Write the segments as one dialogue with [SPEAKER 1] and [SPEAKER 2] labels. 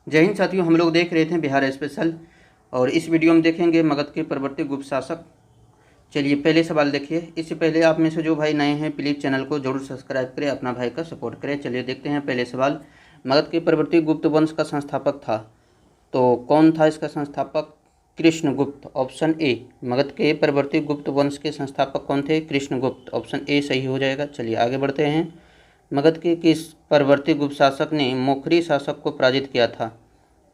[SPEAKER 1] जय हिंद साथियों, हम लोग देख रहे थे बिहार स्पेशल और इस वीडियो में देखेंगे मगध के परवर्ती गुप्त शासक। चलिए पहले सवाल देखिए। इससे पहले आप में से जो भाई नए हैं प्लीज़ चैनल को जरूर सब्सक्राइब करें, अपना भाई का सपोर्ट करें। चलिए देखते हैं पहले सवाल। मगध के परवर्ती गुप्त वंश का संस्थापक था, तो कौन था इसका संस्थापक? Krishnagupta, option A. मगध के परवर्ती गुप्त वंश के संस्थापक कौन थे? कृष्णगुप्त, ऑप्शन ए सही हो जाएगा। चलिए आगे बढ़ते हैं। मगध के किस परवर्ती गुप्त शासक ने मोखरी शासक को पराजित किया था?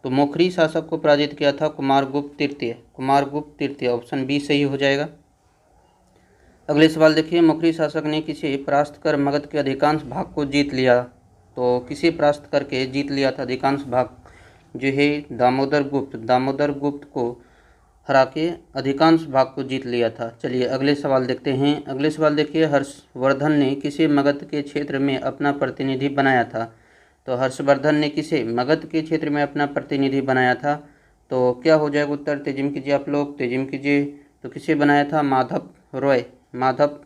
[SPEAKER 1] तो मोखरी शासक को पराजित किया था कुमारगुप्त तृतीय। कुमारगुप्त तृतीय, ऑप्शन बी सही हो जाएगा। अगले सवाल देखिए। मोखरी शासक ने किसे परास्त कर मगध के अधिकांश भाग को जीत लिया? तो किसे परास्त करके जीत लिया था अधिकांश भाग? जो है दामोदर गुप्त। दामोदर गुप्त को हरा के अधिकांश भाग को जीत लिया था। चलिए अगले सवाल देखते हैं। अगले सवाल देखिए। हर्षवर्धन ने किसे मगध के क्षेत्र में अपना प्रतिनिधि बनाया था? तो हर्षवर्धन ने किसे मगध के क्षेत्र में अपना प्रतिनिधि बनाया था? तो क्या हो जाएगा उत्तर? तेजिम कीजिए आप लोग, तेजिम कीजिए। तो किसे बनाया था? माधव रॉय, माधव,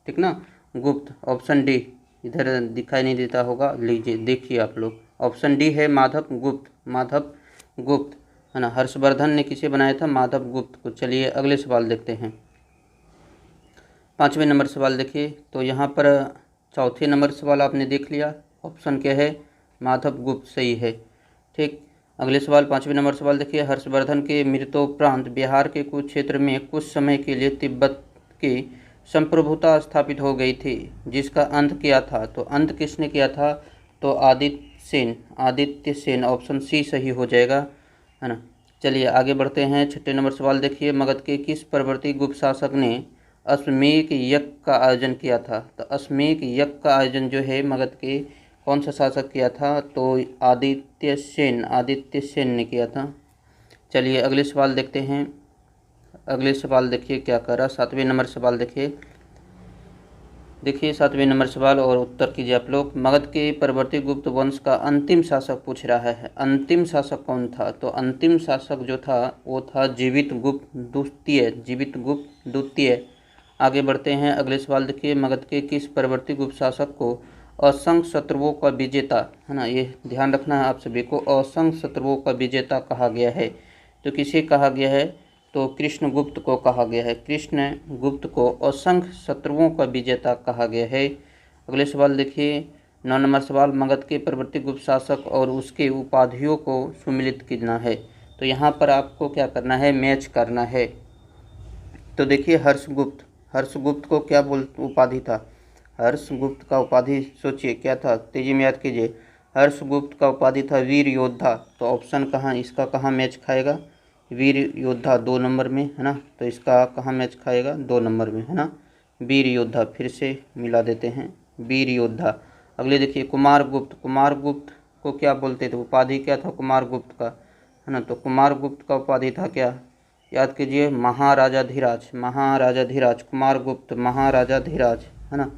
[SPEAKER 1] ठीक ना, गुप्त, ऑप्शन डी। इधर दिखाई नहीं देता होगा, लीजिए देखिए आप लोग, ऑप्शन डी है माधव गुप्त। माधव गुप्त है ना। हर्षवर्धन ने किसे बनाया था? माधव गुप्त को। चलिए अगले सवाल देखते हैं। 5वें नंबर सवाल देखिए। तो यहाँ पर चौथे नंबर सवाल आपने देख लिया, ऑप्शन क्या है? माधव गुप्त सही है, ठीक। अगले सवाल 5वें नंबर सवाल देखिए। हर्षवर्धन के मृत्योपरांत बिहार के कुछ क्षेत्र में कुछ समय के लिए तिब्बत की संप्रभुता स्थापित हो गई थी, जिसका अंत किया था? तो अंत किसने किया था? तो आदित्य सेन, आदित्य सेन, ऑप्शन सी सही हो जाएगा, है ना। चलिए आगे बढ़ते हैं। 6ठे नंबर सवाल देखिए। मगध के किस परवर्ती गुप्त शासक ने अश्वमेध यज्ञ का आयोजन किया था? तो अश्वमेध यज्ञ का आयोजन जो है मगध के कौन सा शासक किया था? तो आदित्य सेन, आदित्य सेन ने किया था। चलिए अगले सवाल देखते हैं। अगले सवाल देखिए क्या कर रहा। 7वें नंबर सवाल देखिए। देखिए 7वें नंबर सवाल और उत्तर कीजिए आप लोग। मगध के परवर्ती गुप्त वंश का अंतिम शासक पूछ रहा है। अंतिम शासक कौन था? तो अंतिम शासक जो था वो था जीवित गुप्त द्वितीय, जीवित गुप्त द्वितीय। आगे बढ़ते हैं। अगले सवाल देखिए। मगध के किस परवर्ती गुप्त शासक को असंख्य शत्रुओं का विजेता, है ना, ये ध्यान रखना है आप सभी को, असंख्य शत्रुओं का विजेता कहा गया है? तो किसे कहा गया है? तो कृष्णगुप्त को कहा गया है। कृष्णगुप्त को असंख्य शत्रुओं का विजेता कहा गया है। अगले सवाल देखिए। 9 नंबर सवाल। मगध के परवर्ती गुप्त शासक और उसके उपाधियों को सुमिलित करना है। तो यहाँ पर आपको क्या करना है? मैच करना है। तो देखिए हर्षगुप्त, हर्षगुप्त को क्या उपाधि था? हर्षगुप्त का उपाधि सोचिए क्या था, तेजी में याद कीजिए। हर्षगुप्त का उपाधि था वीर योद्धा। तो ऑप्शन कहाँ, इसका कहाँ मैच खाएगा? वीर योद्धा 2 नंबर में, है ना। तो इसका कहाँ मैच खाएगा? 2 नंबर में, है ना। वीर योद्धा फिर से मिला देते हैं, वीर योद्धा। अगले देखिए कुमारगुप्त। कुमारगुप्त को क्या बोलते थे? उपाधि क्या था कुमारगुप्त का, है ना। तो कुमारगुप्त का उपाधि था क्या? याद कीजिए, महाराजाधिराज, महाराजाधिराज, कुमारगुप्त महाराजाधिराज, है ना।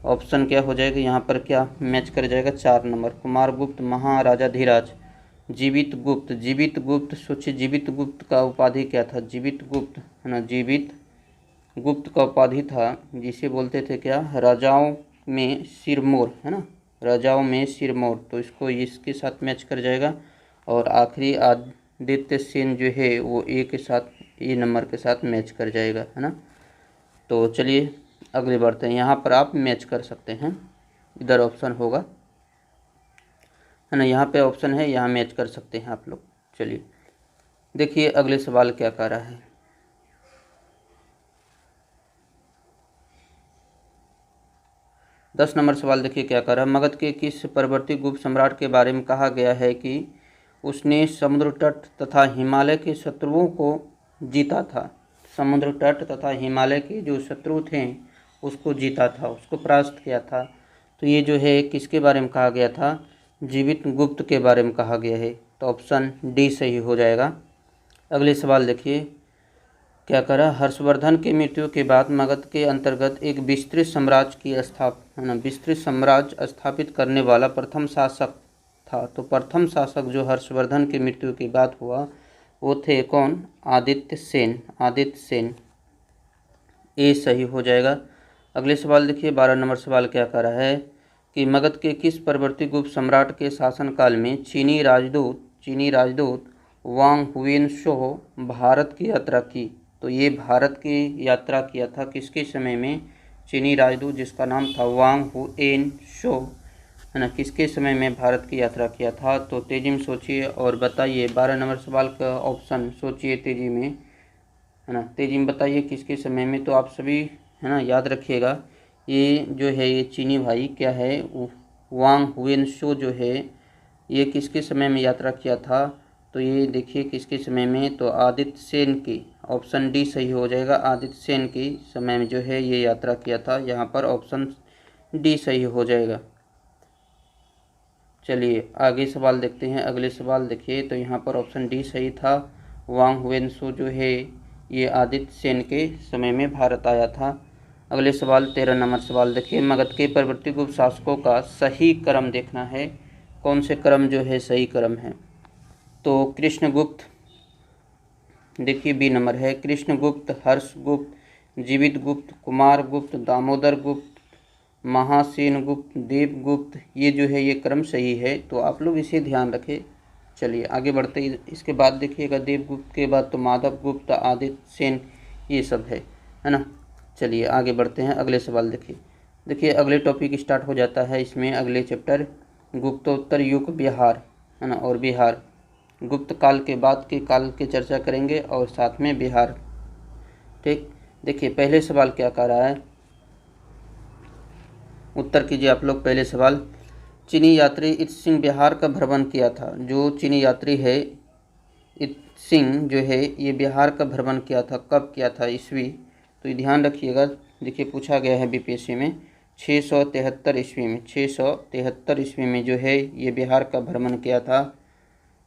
[SPEAKER 1] ऑप्शन क्या हो जाएगा यहाँ पर? क्या मैच कर जाएगा? 4 नंबर, कुमारगुप्त महाराजाधिराज। जीवित गुप्त, जीवित गुप्त सोचिए, जीवित गुप्त का उपाधि क्या था? जीवित गुप्त, है ना, जीवित गुप्त का उपाधि था जिसे बोलते थे क्या? राजाओं में सिरमौर, है ना, राजाओं में सिरमौर। तो इसको इसके साथ मैच कर जाएगा। और आखिरी आदित्य सेन जो है वो ए के साथ, ए नंबर के साथ मैच कर जाएगा, है ना। तो चलिए अगले बढ़ते हैं। यहाँ पर आप मैच कर सकते हैं, इधर ऑप्शन होगा, है ना, यहाँ पे ऑप्शन है, यहाँ मैच कर सकते हैं आप लोग। चलिए देखिए अगले सवाल क्या कर रहा है। 10 नंबर सवाल देखिए क्या कर रहा है। मगध के किस परवर्ती गुप्त सम्राट के बारे में कहा गया है कि उसने समुद्र तट तथा हिमालय के शत्रुओं को जीता था? समुद्र तट तथा हिमालय के जो शत्रु थे उसको जीता था, उसको परास्त किया था। तो ये जो है किसके बारे में कहा गया था? जीवित गुप्त के बारे में कहा गया है। तो ऑप्शन डी सही हो जाएगा। अगले सवाल देखिए क्या करा। हर्षवर्धन की मृत्यु के बाद मगध के अंतर्गत एक विस्तृत साम्राज्य की स्थापना, विस्तृत साम्राज्य स्थापित करने वाला प्रथम शासक था। तो प्रथम शासक जो हर्षवर्धन की मृत्यु के बाद हुआ वो थे कौन? आदित्य सेन, आदित्य सेन, ए सही हो जाएगा। अगले सवाल देखिए 12 नंबर सवाल क्या कर रहा है। कि मगध के किस परवर्ती गुप्त सम्राट के शासनकाल में चीनी राजदूत वांग हुएनशो भारत की यात्रा की। तो ये भारत की यात्रा किया था किसके समय में? चीनी राजदूत जिसका नाम था वांग हुएनशो, है ना, किसके समय में भारत की यात्रा किया था? तो तेजी में सोचिए और बताइए। 12 नंबर सवाल का ऑप्शन सोचिए तेजी में, है ना, तेजी में बताइए किसके समय में। तो आप सभी, है ना, याद रखिएगा, ये जो है ये चीनी भाई क्या है, वांग हुएनशो जो है ये किसके समय में यात्रा किया था? तो ये देखिए किसके समय में, तो आदित्य सेन की, ऑप्शन डी सही हो जाएगा। आदित्य सेन के समय में जो है ये यात्रा किया था, यहाँ पर ऑप्शन डी सही हो जाएगा। चलिए आगे सवाल देखते हैं। अगले सवाल देखिए, तो यहाँ पर ऑप्शन डी सही था। वांग हुएनशो जो है ये आदित्य सेन के समय में भारत आया था। अगले सवाल 13 नंबर सवाल देखिए, मगध के परवर्ती गुप्त शासकों का सही क्रम देखना है। कौन से क्रम जो है सही क्रम है? तो कृष्णगुप्त, देखिए बी नंबर है, कृष्णगुप्त, हर्षगुप्त, जीवितगुप्त, कुमारगुप्त, दामोदर गुप्त, महासेनगुप्त, देवगुप्त, ये जो है ये क्रम सही है। तो आप लोग इसे ध्यान रखें। चलिए आगे बढ़ते, इसके बाद देखिएगा देवगुप्त के बाद तो माधवगुप्त, आदित्य सेन, ये सब है ना। चलिए आगे बढ़ते हैं। अगले सवाल देखिए अगले टॉपिक स्टार्ट हो जाता है इसमें। अगले चैप्टर गुप्तोत्तर युग बिहार, है ना, और बिहार गुप्त काल के बाद के काल की चर्चा करेंगे और साथ में बिहार। ठीक, देखिए पहले सवाल क्या कह रहा है, उत्तर कीजिए आप लोग। पहले सवाल, चीनी यात्री इत सिंह बिहार का भ्रमण किया था। जो चीनी यात्री है इत सिंह जो है ये बिहार का भ्रमण किया था, कब किया था? ईस्वी। तो ये ध्यान रखिएगा, देखिए पूछा गया है बीपीएससी में 673 ईस्वी में, 673 ईस्वी में जो है ये बिहार का भ्रमण किया था,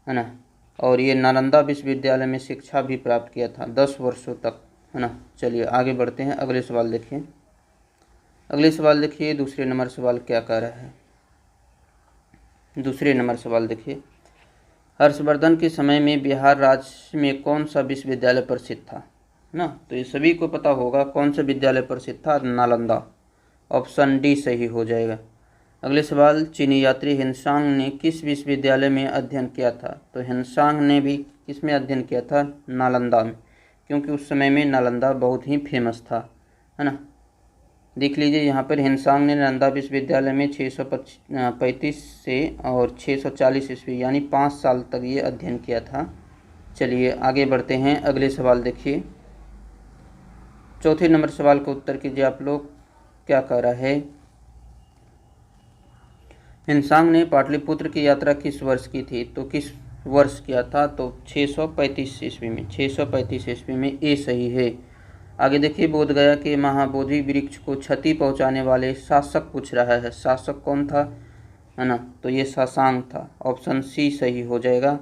[SPEAKER 1] है ना। और ये नालंदा विश्वविद्यालय में शिक्षा भी प्राप्त किया था 10 वर्षों तक, है ना। चलिए आगे बढ़ते हैं। अगले सवाल देखिए। अगले सवाल देखिए, दूसरे नंबर सवाल क्या कह रहा है। दूसरे नंबर सवाल देखिए, हर्षवर्धन के समय में बिहार राज्य में कौन सा विश्वविद्यालय प्रसिद्ध था, ना? तो ये सभी को पता होगा कौन सा विद्यालय प्रसिद्ध था, नालंदा। ऑप्शन डी सही हो जाएगा। अगले सवाल, चीनी यात्री हिनसांग ने किस विश्वविद्यालय में अध्ययन किया था? तो हिनसांग ने भी किस में अध्ययन किया था? नालंदा में, क्योंकि उस समय में नालंदा बहुत ही फेमस था, है ना। देख लीजिए यहाँ पर हिनसांग ने नालंदा विश्वविद्यालय में 635 से और 640 ईस्वी यानी 5 साल तक ये अध्ययन किया था। चलिए आगे बढ़ते हैं। अगले सवाल देखिए, चौथे नंबर सवाल का उत्तर कीजिए आप लोग। क्या कह रहा है, हिनसांग ने पाटलिपुत्र की यात्रा किस वर्ष की थी? तो किस वर्ष किया था? तो 635 ईस्वी में, 635 ईस्वी में, ए सही है। आगे देखिए, बोधगया के महाबोधि वृक्ष को क्षति पहुंचाने वाले शासक पूछ रहा है, शासक कौन था, है ना। तो ये शशांक था, ऑप्शन सी सही हो जाएगा,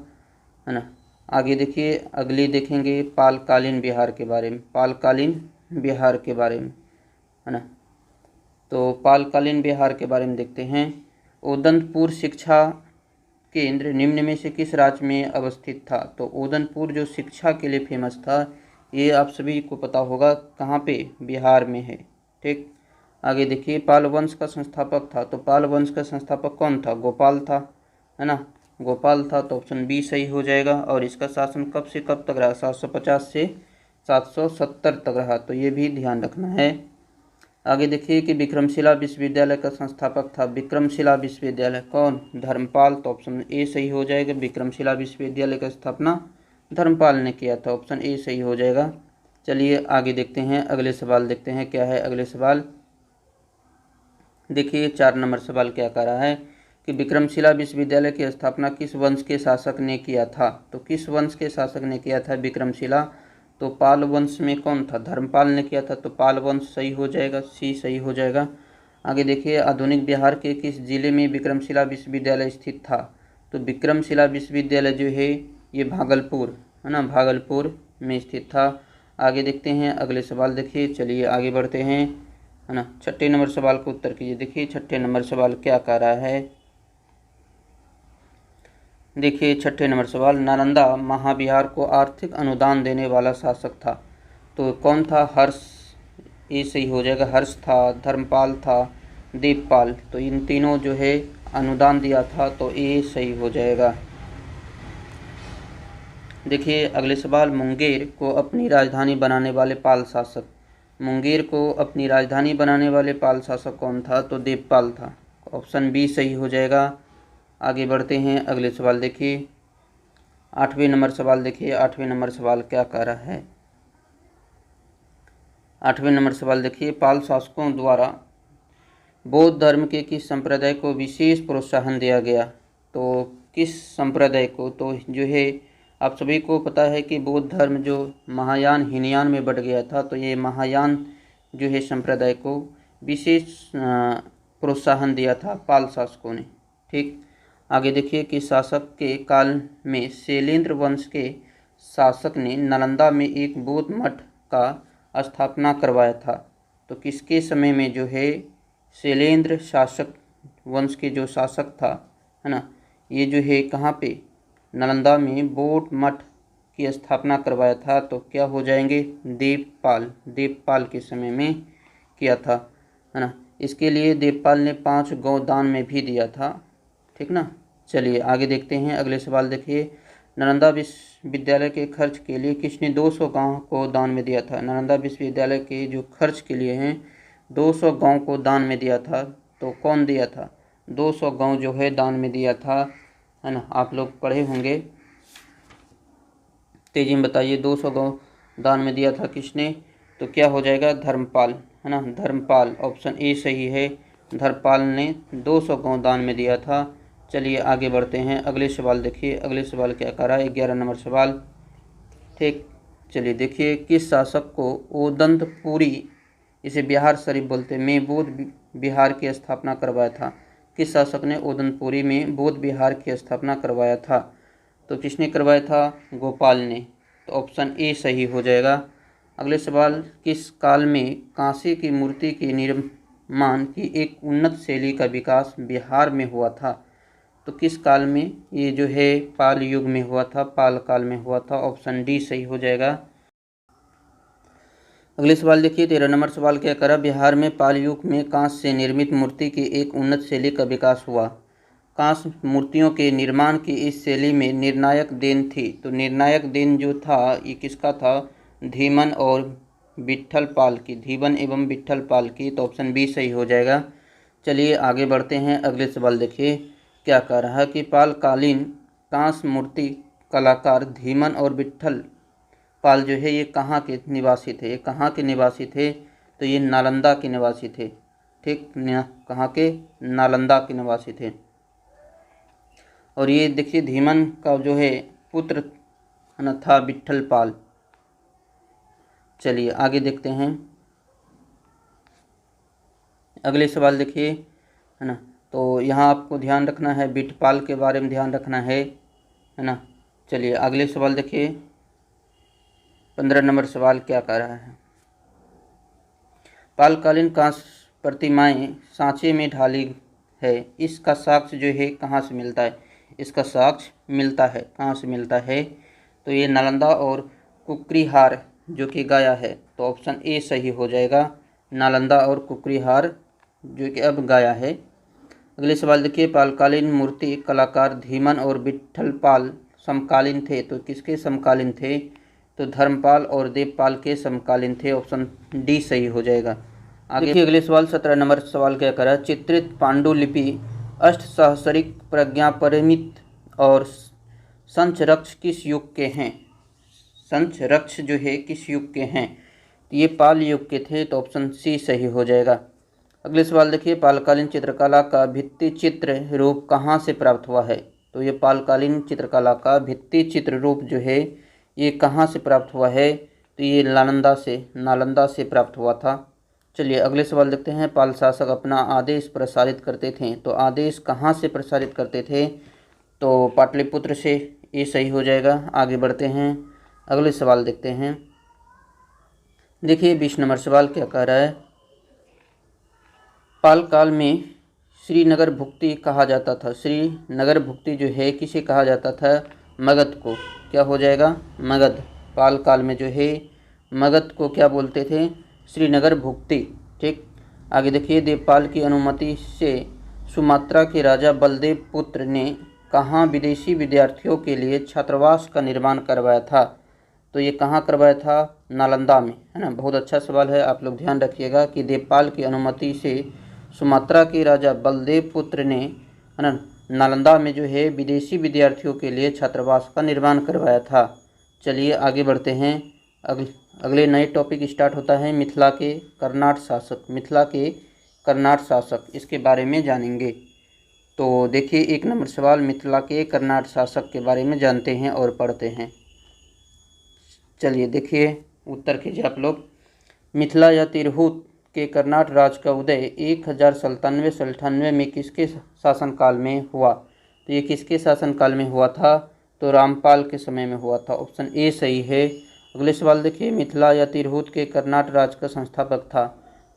[SPEAKER 1] है ना। आगे देखिए, अगली देखेंगे पालकालीन बिहार के बारे में, पालकालीन बिहार के बारे में, है ना। तो पालकालीन बिहार के बारे में देखते हैं। उदंतपुर शिक्षा केंद्र निम्न में से किस राज्य में अवस्थित था? तो उदंतपुर जो शिक्षा के लिए फेमस था, ये आप सभी को पता होगा कहाँ पे, बिहार में है। ठीक, आगे देखिए, पाल वंश का संस्थापक था। तो पाल वंश का संस्थापक कौन था? गोपाल था, है ना, गोपाल था। तो ऑप्शन बी सही हो जाएगा। और इसका शासन कब से कब तक रहा? 750 से 770 तक रहा। तो ये भी ध्यान रखना है। आगे देखिए कि विक्रमशिला विश्वविद्यालय का संस्थापक था। विक्रमशिला विश्वविद्यालय कौन? धर्मपाल। तो ऑप्शन ए सही हो जाएगा। विक्रमशिला विश्वविद्यालय का स्थापना धर्मपाल ने किया था, ऑप्शन ए सही हो जाएगा। चलिए आगे देखते हैं। अगले सवाल देखते हैं क्या है अगले सवाल। देखिए 4 नंबर सवाल क्या कह रहा है कि विक्रमशिला विश्वविद्यालय की स्थापना किस वंश के शासक ने किया था? तो किस वंश के शासक ने किया था विक्रमशिला? तो पाल वंश में कौन था? धर्मपाल ने किया था। तो पाल वंश सही हो जाएगा, सी सही हो जाएगा। आगे देखिए, आधुनिक बिहार के किस जिले में विक्रमशिला विश्वविद्यालय स्थित था? तो विक्रमशिला विश्वविद्यालय जो है ये भागलपुर, है ना, भागलपुर में स्थित था। आगे देखते हैं अगले सवाल देखिए। चलिए आगे बढ़ते हैं, है ना। 6ठे नंबर सवाल का उत्तर कीजिए। देखिए 6ठे नंबर सवाल क्या कह रहा है। देखिए 6ठे नंबर सवाल, नालंदा महाविहार को आर्थिक अनुदान देने वाला शासक था। तो कौन था? हर्ष, ये सही हो जाएगा, हर्ष था, धर्मपाल था, देवपाल। तो इन तीनों जो है अनुदान दिया था, तो ये सही हो जाएगा। देखिए अगले सवाल, मुंगेर को अपनी राजधानी बनाने वाले पाल शासक। मुंगेर को अपनी राजधानी बनाने वाले पाल शासक कौन था? तो देवपाल था। ऑप्शन बी सही हो जाएगा। आगे बढ़ते हैं, अगले सवाल देखिए 8वें नंबर सवाल। देखिए 8वें नंबर सवाल क्या कह रहा है। 8वें नंबर सवाल देखिए, पाल शासकों द्वारा बौद्ध धर्म के किस संप्रदाय को विशेष प्रोत्साहन दिया गया? तो किस संप्रदाय को? तो जो है आप सभी को पता है कि बौद्ध धर्म जो महायान हीनयान में बट गया था, तो ये महायान जो है संप्रदाय को विशेष प्रोत्साहन दिया था पाल शासकों ने। ठीक, आगे देखिए कि शासक के काल में शैलेंद्र वंश के शासक ने नालंदा में एक बौद्ध मठ का स्थापना करवाया था। तो किसके समय में जो है शैलेंद्र शासक वंश के जो शासक था, है ना, ये जो है कहाँ पे? नालंदा में बौद्ध मठ की स्थापना करवाया था। तो क्या हो जाएंगे? देवपाल। देवपाल के समय में किया था, है ना। इसके लिए देवपाल ने 5 गौ दान में भी दिया था। ठीक ना। चलिए आगे देखते हैं, अगले सवाल देखिए, नालंदा विश्वविद्यालय के खर्च के लिए किसने 200 गांव को दान में दिया था? नालंदा विश्वविद्यालय के जो खर्च के लिए हैं 200 गांव को दान में दिया था। तो कौन दिया था? 200 गांव जो है दान में दिया था, है ना। आप लोग पढ़े होंगे, तेजी में बताइए 200 गांव दान में दिया था किसने? तो क्या हो जाएगा? धर्मपाल, है ना। धर्मपाल, ऑप्शन ए सही है। धर्मपाल ने 200 गांव दान में दिया था। चलिए आगे बढ़ते हैं, अगले सवाल देखिए, अगले सवाल क्या कह रहा है? 11 नंबर सवाल। ठीक, चलिए देखिए, किस शासक को ओदंतपुरी, इसे बिहार शरीफ बोलते हैं, में बौद्ध बिहार की स्थापना करवाया था? किस शासक ने ओदंतपुरी में बौद्ध बिहार की स्थापना करवाया था? तो किसने करवाया था? गोपाल ने। तो ऑप्शन ए सही हो जाएगा। अगले सवाल, किस काल में कांसे की मूर्ति के निर्माण की एक उन्नत शैली का विकास बिहार में हुआ था? तो किस काल में? ये जो है पाल युग में हुआ था, पाल काल में हुआ था। ऑप्शन डी सही हो जाएगा। अगले सवाल देखिए 13 नंबर सवाल क्या करा? बिहार में पाल युग में कांस्य से निर्मित मूर्ति की एक उन्नत शैली का विकास हुआ। कांस्य मूर्तियों के निर्माण की इस शैली में निर्णायक देन थी। तो निर्णायक देन जो था ये किसका था? धीमन और विट्ठल पाल की, धीमन एवं विट्ठल पाल की। तो ऑप्शन बी सही हो जाएगा। चलिए आगे बढ़ते हैं, अगले सवाल देखिए क्या कह रहा है कि पालकालीन कांस्य मूर्ति कलाकार धीमन और विट्ठल पाल जो है ये कहाँ के निवासी थे? ये कहाँ के निवासी थे? तो ये नालंदा के निवासी थे। ठीक, कहाँ के? नालंदा के निवासी थे। और ये देखिए धीमन का जो है पुत्र ना था विट्ठल पाल। चलिए आगे देखते हैं, अगले सवाल देखिए, है ना। तो यहाँ आपको ध्यान रखना है, विट्ठपाल के बारे में ध्यान रखना है ना। चलिए अगले सवाल देखिए 15 नंबर सवाल क्या कह रहा है? पालकालीन कांस्य प्रतिमाएं सांचे में ढाली है, इसका साक्ष्य जो है कहाँ से मिलता है? इसका साक्ष्य मिलता है, कहाँ से मिलता है? तो ये नालंदा और कुकरीहार जो कि गया है। तो ऑप्शन ए सही हो जाएगा, नालंदा और कुकरीहार जो कि अब गया है। अगले सवाल देखिए, पालकालीन मूर्ति कलाकार धीमन और विट्ठल पाल समकालीन थे। तो किसके समकालीन थे? तो धर्मपाल और देवपाल के समकालीन थे। ऑप्शन डी सही हो जाएगा। आगे देखिए अगले सवाल 17 नंबर सवाल क्या करा? चित्रित पांडुलिपि अष्टसहस्रिक प्रज्ञापरिमित और संचरक्ष किस युग के हैं? संचरक्ष जो है किस युग के हैं? तो ये पाल युग के थे। तो ऑप्शन सी सही हो जाएगा। अगले सवाल देखिए, पालकालीन चित्रकला का भित्ति चित्र रूप कहाँ से प्राप्त हुआ है? तो ये पालकालीन चित्रकला का भित्ति चित्र रूप जो है ये कहाँ से प्राप्त हुआ है? तो ये नालंदा से प्राप्त हुआ था। चलिए अगले सवाल देखते हैं, पाल शासक अपना आदेश प्रसारित करते थे। तो आदेश कहाँ से प्रसारित करते थे? तो पाटलिपुत्र से। ये सही हो जाएगा। आगे बढ़ते हैं, अगले सवाल देखते हैं। देखिए 20 नंबर सवाल क्या कह रहा है? पाल काल में श्रीनगर भुक्ति कहा जाता था। श्रीनगर भुक्ति जो है किसे कहा जाता था? मगध को। क्या हो जाएगा? मगध। पाल काल में जो है मगध को क्या बोलते थे? श्रीनगर भुक्ति। ठीक, आगे देखिए, देवपाल की अनुमति से सुमात्रा के राजा बलदेव पुत्र ने कहाँ विदेशी विद्यार्थियों के लिए छात्रावास का निर्माण करवाया था? तो ये कहाँ करवाया था? नालंदा में, है ना। बहुत अच्छा सवाल है, आप लोग ध्यान रखिएगा कि देवपाल की अनुमति से सुमात्रा के राजा बलदेव पुत्र ने, है ना, नालंदा में जो है विदेशी विद्यार्थियों के लिए छात्रावास का निर्माण करवाया था। चलिए आगे बढ़ते हैं। अगले नए टॉपिक स्टार्ट होता है मिथिला के कर्नाट शासक। मिथिला के कर्नाट शासक, इसके बारे में जानेंगे। तो देखिए 1 नंबर सवाल, मिथिला के कर्नाट शासक के बारे में जानते हैं और पढ़ते हैं। चलिए देखिए, उत्तर कीजिए आप लोग। मिथिला या तिरहुत के कर्नाट राज का उदय 1097 में किसके शासनकाल में हुआ? तो ये किसके शासनकाल में हुआ था? तो रामपाल के समय में हुआ था। ऑप्शन ए सही है। अगले सवाल देखिए, मिथिला या तिरहुत के कर्नाट राज का संस्थापक था,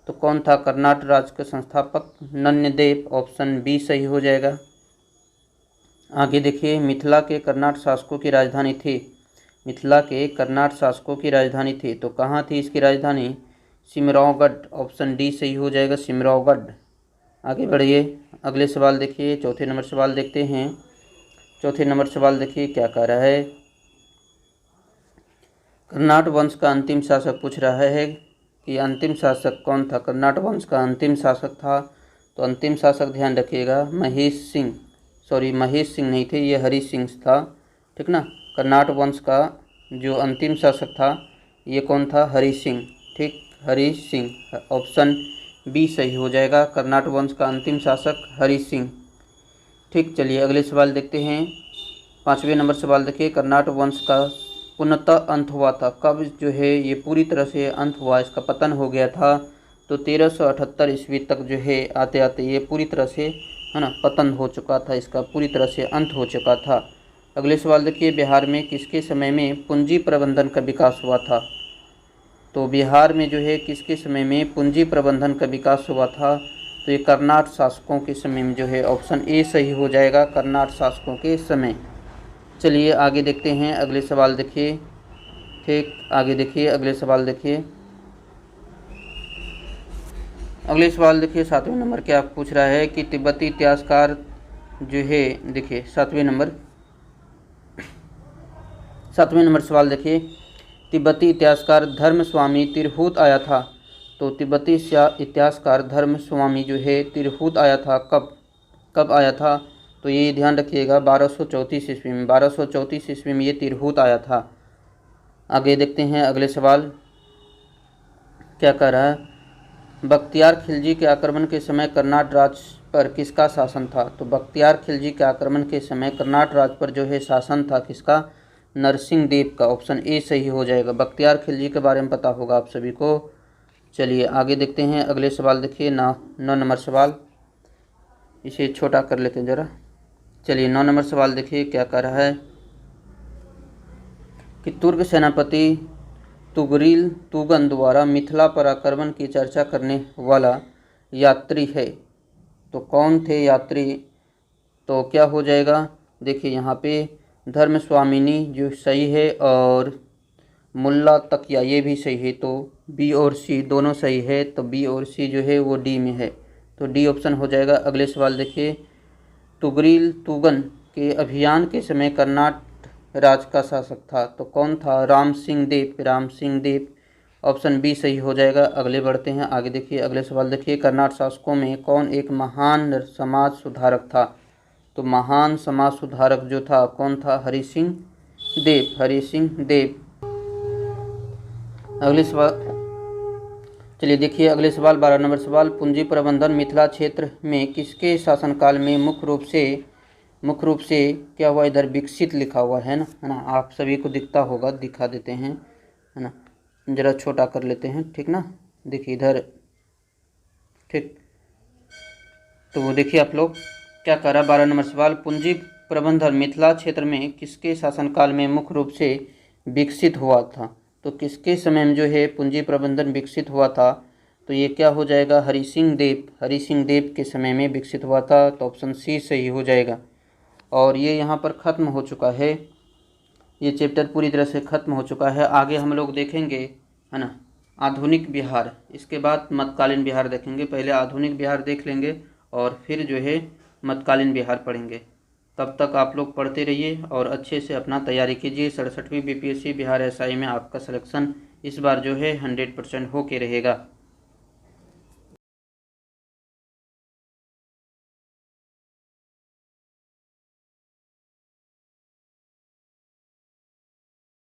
[SPEAKER 1] तो कौन था कर्नाट राज का संस्थापक? नन्यदेव। ऑप्शन बी सही हो जाएगा। आगे देखिए, मिथिला के कर्नाट शासकों की राजधानी थी। मिथिला के कर्नाट शासकों की राजधानी थी, तो कहाँ थी इसकी राजधानी? सिमरौगढ़। ऑप्शन डी सही हो जाएगा, सिमरौगढ़। आगे बढ़िए, अगले सवाल देखिए, चौथे नंबर सवाल देखते हैं। चौथे नंबर सवाल देखिए क्या कह रहा है। कर्नाट वंश का अंतिम शासक पूछ रहा है कि अंतिम शासक कौन था? कर्नाट वंश का अंतिम शासक था, तो अंतिम शासक ध्यान रखिएगा महेश सिंह नहीं थे, ये हरि सिंह था, ठीक ना। कर्नाट वंश का जो अंतिम शासक था ये कौन था? हरि सिंह, ठीक, हरि सिंह। ऑप्शन बी सही हो जाएगा, कर्नाट वंश का अंतिम शासक हरि सिंह, ठीक। चलिए अगले सवाल देखते हैं। 5वें नंबर सवाल देखिए, कर्नाट वंश का पूर्णतः अंत हुआ था कब? जो है ये पूरी तरह से अंत हुआ, इसका पतन हो गया था, तो 1378 ईस्वी तक जो है आते आते ये पूरी तरह से, है ना, पतन हो चुका था, इसका पूरी तरह से अंत हो चुका था। अगले सवाल देखिए, बिहार में किसके समय में पूंजी प्रबंधन का विकास हुआ था? तो बिहार में जो है किसके समय में पूंजी प्रबंधन का विकास हुआ था? तो ये कर्नाट शासकों के समय में जो है, ऑप्शन ए सही हो जाएगा, कर्नाट शासकों के समय। चलिए आगे देखते हैं, अगले सवाल देखिए, ठीक, आगे देखिए अगले सवाल देखिए। अगले सवाल देखिए 7वें नंबर क्या पूछ रहा है कि तिब्बती इतिहासकार जो है, देखिए 7वें नंबर सवाल देखिए, तिब्बती इतिहासकार धर्मस्वामी तिरहुत आया था, तो तिब्बती इतिहासकार धर्मस्वामी जो है तिरहुत आया था, कब आया था? तो ये ध्यान रखिएगा 1234 ईस्वी में, 1234 ईस्वी में ये तिरहुत आया था। आगे देखते हैं अगले सवाल क्या कह रहा है। बख्तियार खिलजी के आक्रमण के समय कर्नाट राज पर किसका शासन था? तो बख्तियार खिलजी के आक्रमण के समय कर्नाट राज पर जो है शासन था किसका? नरसिंह देव का। ऑप्शन ए सही हो जाएगा। बख्तियार खिलजी के बारे में पता होगा आप सभी को। चलिए आगे देखते हैं, अगले सवाल देखिए 9 नंबर सवाल, इसे छोटा कर लेते हैं ज़रा। चलिए 9 नंबर सवाल देखिए क्या कह रहा है कि तुर्क सेनापति तुगरिल तुगन द्वारा मिथिला पर आक्रमण की चर्चा करने वाला यात्री है, तो कौन थे यात्री? तो क्या हो जाएगा? देखिए यहाँ पे धर्मस्वामिनी जो सही है, और मुल्ला तकिया ये भी सही है, तो बी और सी दोनों सही है, तो बी और सी जो है वो डी में है, तो डी ऑप्शन हो जाएगा। अगले सवाल देखिए, तुगरिल तुगन के अभियान के समय कर्नाट राज का शासक था, तो कौन था? राम सिंह देव। ऑप्शन बी सही हो जाएगा। अगले बढ़ते हैं, आगे देखिए अगले सवाल देखिए, कर्नाट शासकों में कौन एक महान समाज सुधारक था? तो महान समाज सुधारक जो था कौन था? हरि सिंह देव। अगले सवाल चलिए देखिए अगले सवाल 12 नंबर सवाल, पूंजी प्रबंधन मिथिला क्षेत्र में किसके शासनकाल में मुख्य रूप से क्या हुआ? इधर विकसित लिखा हुआ है ना, आप सभी को दिखता होगा, दिखा देते हैं, है ना, ज़रा छोटा कर लेते हैं, ठीक ना। देखिए इधर, ठीक, तो देखिए आप लोग क्या कह रहा है 12 नंबर सवाल, पूंजी प्रबंधन मिथिला क्षेत्र में किसके शासनकाल में मुख्य रूप से विकसित हुआ था? तो किसके समय में जो है पूंजी प्रबंधन विकसित हुआ था? तो ये क्या हो जाएगा? हरि सिंह देव के समय में विकसित हुआ था, तो ऑप्शन सी सही हो जाएगा। और ये यहाँ पर ख़त्म हो चुका है, ये चैप्टर पूरी तरह से ख़त्म हो चुका है। आगे हम लोग देखेंगे, है ना, आधुनिक बिहार, इसके बाद मध्यकालीन बिहार देखेंगे। पहले आधुनिक बिहार देख लेंगे और फिर जो है मध्यकालीन बिहार पढ़ेंगे। तब तक आप लोग पढ़ते रहिए और अच्छे से अपना तैयारी कीजिए। 67वीं बीपीएससी बिहार एसआई में आपका सिलेक्शन इस बार जो है 100% हो के रहेगा।